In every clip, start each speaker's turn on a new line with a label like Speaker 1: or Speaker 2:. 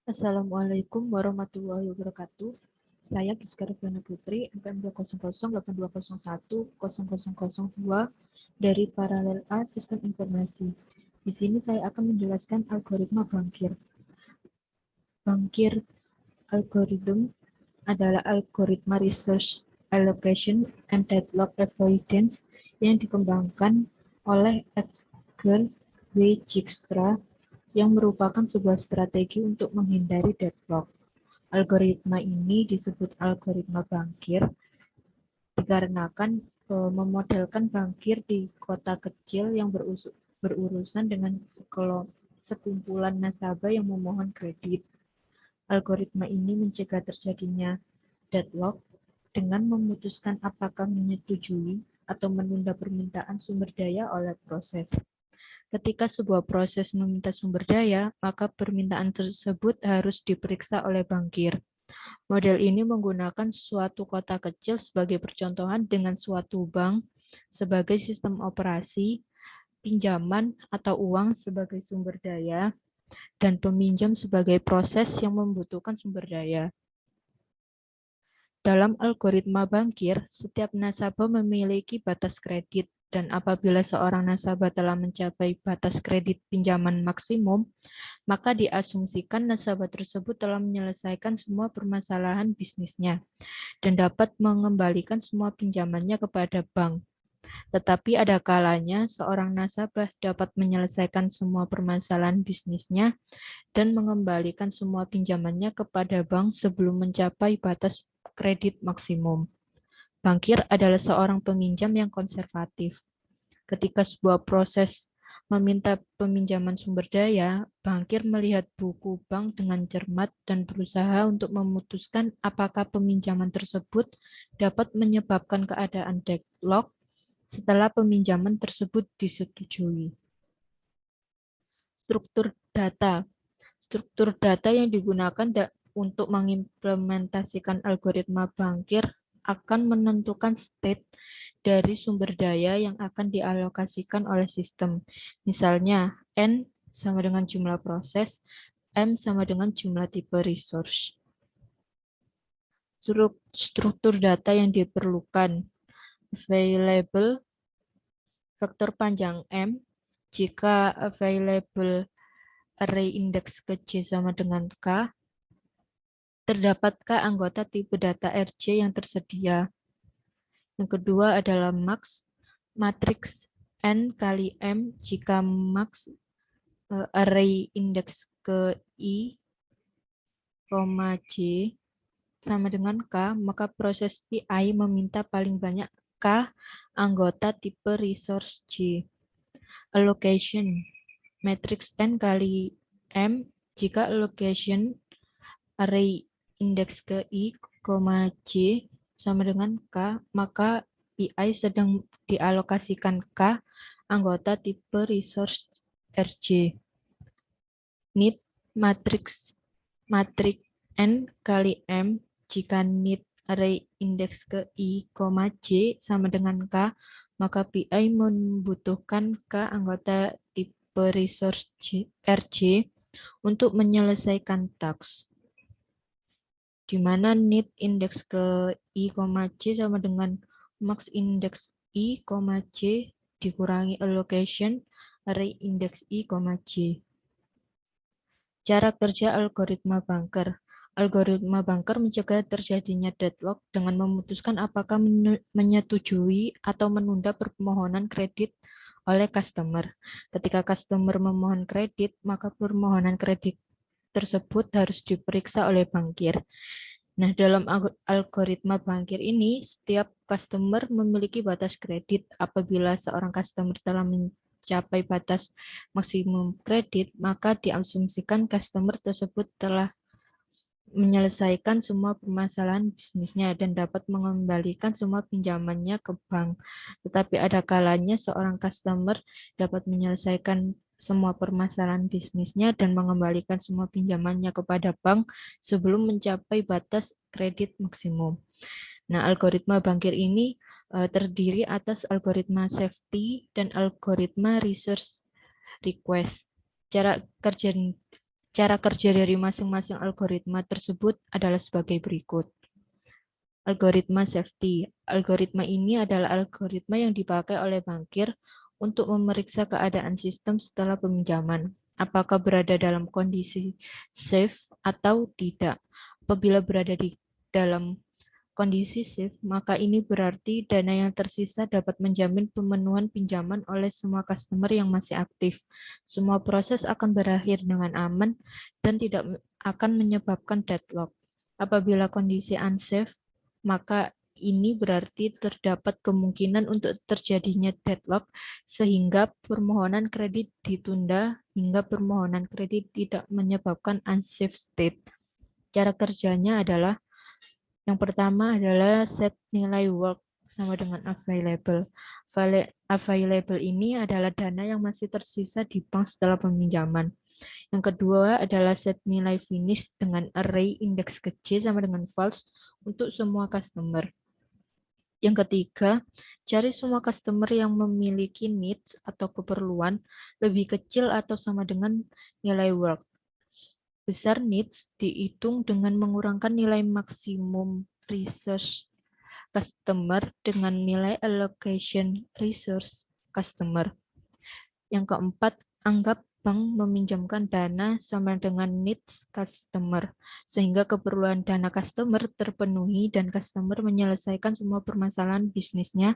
Speaker 1: Assalamualaikum warahmatullahi wabarakatuh. Saya Giska Revana Putri, NPM 20082010002 dari Paralel A Sistem Informasi. Di sini saya akan menjelaskan algoritma Bankir. Bankir algorithm adalah algoritma resource allocation and deadlock avoidance yang dikembangkan oleh Edgar W. Dijkstra yang merupakan sebuah strategi untuk menghindari deadlock. Algoritma ini disebut algoritma Bankir dikarenakan memodelkan bankir di kota kecil yang berurusan dengan sekumpulan nasabah yang memohon kredit. Algoritma ini mencegah terjadinya deadlock dengan memutuskan apakah menyetujui atau menunda permintaan sumber daya oleh proses. Ketika sebuah proses meminta sumber daya, maka permintaan tersebut harus diperiksa oleh bankir. Model ini menggunakan suatu kota kecil sebagai percontohan dengan suatu bank sebagai sistem operasi, pinjaman atau uang sebagai sumber daya, dan peminjam sebagai proses yang membutuhkan sumber daya. Dalam algoritma bankir, setiap nasabah memiliki batas kredit, dan apabila seorang nasabah telah mencapai batas kredit pinjaman maksimum, maka diasumsikan nasabah tersebut telah menyelesaikan semua permasalahan bisnisnya dan dapat mengembalikan semua pinjamannya kepada bank. Tetapi ada kalanya seorang nasabah dapat menyelesaikan semua permasalahan bisnisnya dan mengembalikan semua pinjamannya kepada bank sebelum mencapai batas kredit maksimum. Bankir adalah seorang peminjam yang konservatif. Ketika sebuah proses meminta peminjaman sumber daya, bankir melihat buku bank dengan cermat dan berusaha untuk memutuskan apakah peminjaman tersebut dapat menyebabkan keadaan deadlock setelah peminjaman tersebut disetujui. Struktur data. Struktur data yang digunakan untuk mengimplementasikan algoritma bankir akan menentukan state dari sumber daya yang akan dialokasikan oleh sistem. Misalnya, N sama dengan jumlah proses, M sama dengan jumlah tipe resource. Struktur data yang diperlukan. Available, vektor panjang M, jika available array index ke J sama dengan K, terdapatkah anggota tipe data RJ yang tersedia? Yang kedua adalah max, matriks N kali M jika max array index ke I, J sama dengan K, maka proses PI meminta paling banyak K anggota tipe resource J. Allocation, matriks N kali M jika allocation array index ke I, J sama dengan K, maka PI sedang dialokasikan K anggota tipe resource RJ. Need matriks N kali M jika need array index ke I, J sama dengan K, maka PI membutuhkan K anggota tipe resource RJ untuk menyelesaikan task, di mana need index ke I, J sama dengan max index I, J dikurangi allocation array index I, J. Cara kerja algoritma banker. Algoritma banker mencegah terjadinya deadlock dengan memutuskan apakah menyetujui atau menunda permohonan kredit oleh customer. Ketika customer memohon kredit, maka permohonan kredit tersebut harus diperiksa oleh bankir. Nah, dalam algoritma bankir ini, setiap customer memiliki batas kredit. Apabila seorang customer telah mencapai batas maksimum kredit, maka diasumsikan customer tersebut telah menyelesaikan semua permasalahan bisnisnya dan dapat mengembalikan semua pinjamannya ke bank. Tetapi ada kalanya seorang customer dapat menyelesaikan semua permasalahan bisnisnya dan mengembalikan semua pinjamannya kepada bank sebelum mencapai batas kredit maksimum. Nah, algoritma bankir ini terdiri atas algoritma safety dan algoritma resource request. Cara kerja Cara kerja dari masing-masing algoritma tersebut adalah sebagai berikut. Algoritma safety. Algoritma ini adalah algoritma yang dipakai oleh bankir untuk memeriksa keadaan sistem setelah peminjaman, apakah berada dalam kondisi safe atau tidak. Apabila berada di dalam kondisi safe, maka ini berarti dana yang tersisa dapat menjamin pemenuhan pinjaman oleh semua customer yang masih aktif. Semua proses akan berakhir dengan aman dan tidak akan menyebabkan deadlock. Apabila kondisi unsafe, maka ini berarti terdapat kemungkinan untuk terjadinya deadlock sehingga permohonan kredit ditunda hingga permohonan kredit tidak menyebabkan unsafe state. Cara kerjanya adalah yang pertama adalah set nilai work sama dengan available. Available ini adalah dana yang masih tersisa di bank setelah peminjaman. Yang kedua adalah set nilai finish dengan array indeks kecil sama dengan false untuk semua customer. Yang ketiga, cari semua customer yang memiliki needs atau keperluan lebih kecil atau sama dengan nilai work. Besar needs dihitung dengan mengurangkan nilai maksimum resource customer dengan nilai allocation resource customer. Yang keempat, anggap bank meminjamkan dana sama dengan needs customer, sehingga keperluan dana customer terpenuhi dan customer menyelesaikan semua permasalahan bisnisnya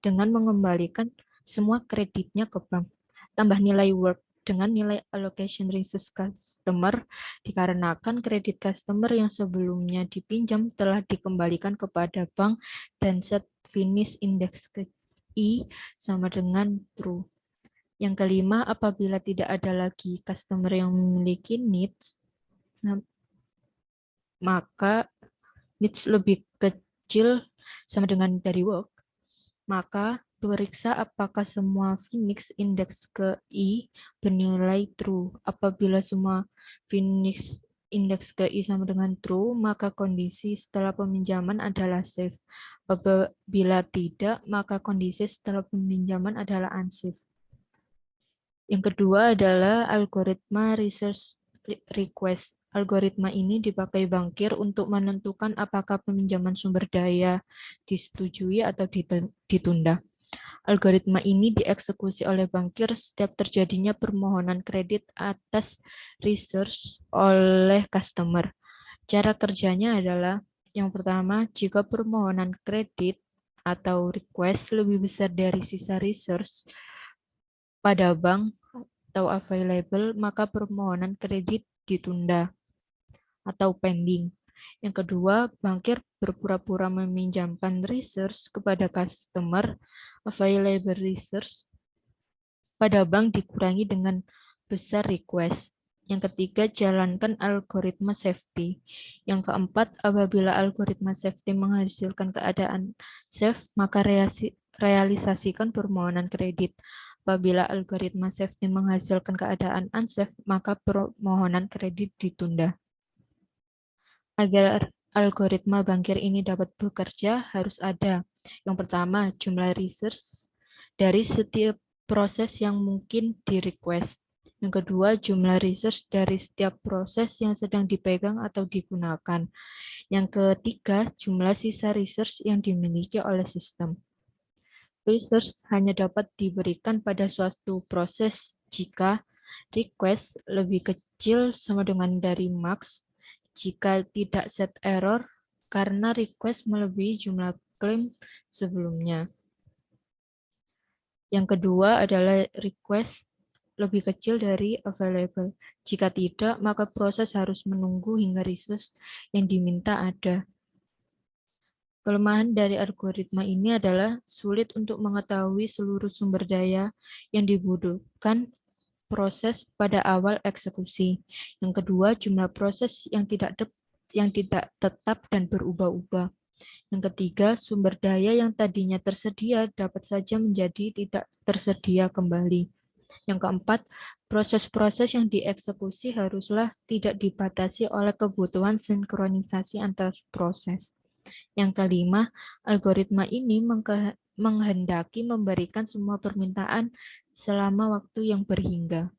Speaker 1: dengan mengembalikan semua kreditnya ke bank. Tambah nilai work dengan nilai allocation resource customer dikarenakan kredit customer yang sebelumnya dipinjam telah dikembalikan kepada bank dan set finish index ke I sama dengan true. Yang kelima, apabila tidak ada lagi customer yang memiliki needs, maka needs lebih kecil sama dengan dari work, maka periksa apakah semua Phoenix index ke I bernilai true. Apabila semua Phoenix index ke I sama dengan true, maka kondisi setelah peminjaman adalah safe. Apabila tidak, maka kondisi setelah peminjaman adalah unsafe. Yang kedua adalah algoritma resource request. Algoritma ini dipakai bankir untuk menentukan apakah peminjaman sumber daya disetujui atau ditunda. Algoritma ini dieksekusi oleh bankir setiap terjadinya permohonan kredit atas resource oleh customer. Cara kerjanya adalah yang pertama, jika permohonan kredit atau request lebih besar dari sisa resource pada bank atau available, maka permohonan kredit ditunda atau pending. Yang kedua, bankir berpura-pura meminjamkan resource kepada customer, available resource pada bank dikurangi dengan besar request. Yang ketiga, jalankan algoritma safety. Yang keempat, apabila algoritma safety menghasilkan keadaan safe, maka realisasikan permohonan kredit. Apabila algoritma safety menghasilkan keadaan unsafe, maka permohonan kredit ditunda. Agar algoritma bankir ini dapat bekerja, harus ada yang pertama, jumlah resource dari setiap proses yang mungkin di-request. Yang kedua, jumlah resource dari setiap proses yang sedang dipegang atau digunakan. Yang ketiga, jumlah sisa resource yang dimiliki oleh sistem. Resource hanya dapat diberikan pada suatu proses jika request lebih kecil sama dengan dari max, jika tidak set error karena request melebihi jumlah klaim sebelumnya. Yang kedua adalah request lebih kecil dari available. Jika tidak, maka proses harus menunggu hingga resource yang diminta ada. Kelemahan dari algoritma ini adalah sulit untuk mengetahui seluruh sumber daya yang dibutuhkan proses pada awal eksekusi. Yang kedua, jumlah proses yang tidak tetap dan berubah-ubah. Yang ketiga, sumber daya yang tadinya tersedia dapat saja menjadi tidak tersedia kembali. Yang keempat, proses-proses yang dieksekusi haruslah tidak dibatasi oleh kebutuhan sinkronisasi antar proses. Yang kelima, algoritma ini menghendaki memberikan semua permintaan selama waktu yang berhingga.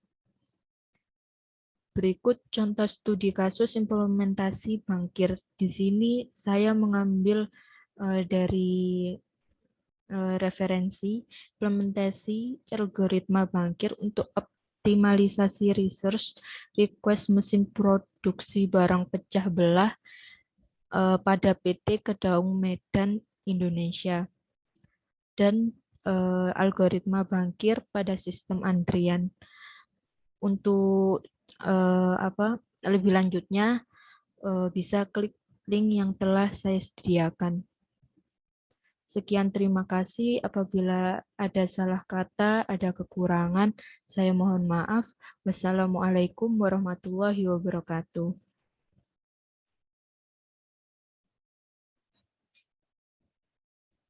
Speaker 1: Berikut contoh studi kasus implementasi Bankir. Di sini saya mengambil dari referensi implementasi algoritma Bankir untuk optimalisasi research request mesin produksi barang pecah belah pada PT Kedaung Medan, Indonesia, dan algoritma Bankir pada sistem antrian. Untuk lebih lanjutnya bisa klik link yang telah saya sediakan. Sekian, terima kasih. Apabila ada salah kata, ada kekurangan, saya mohon maaf. Wassalamualaikum warahmatullahi wabarakatuh.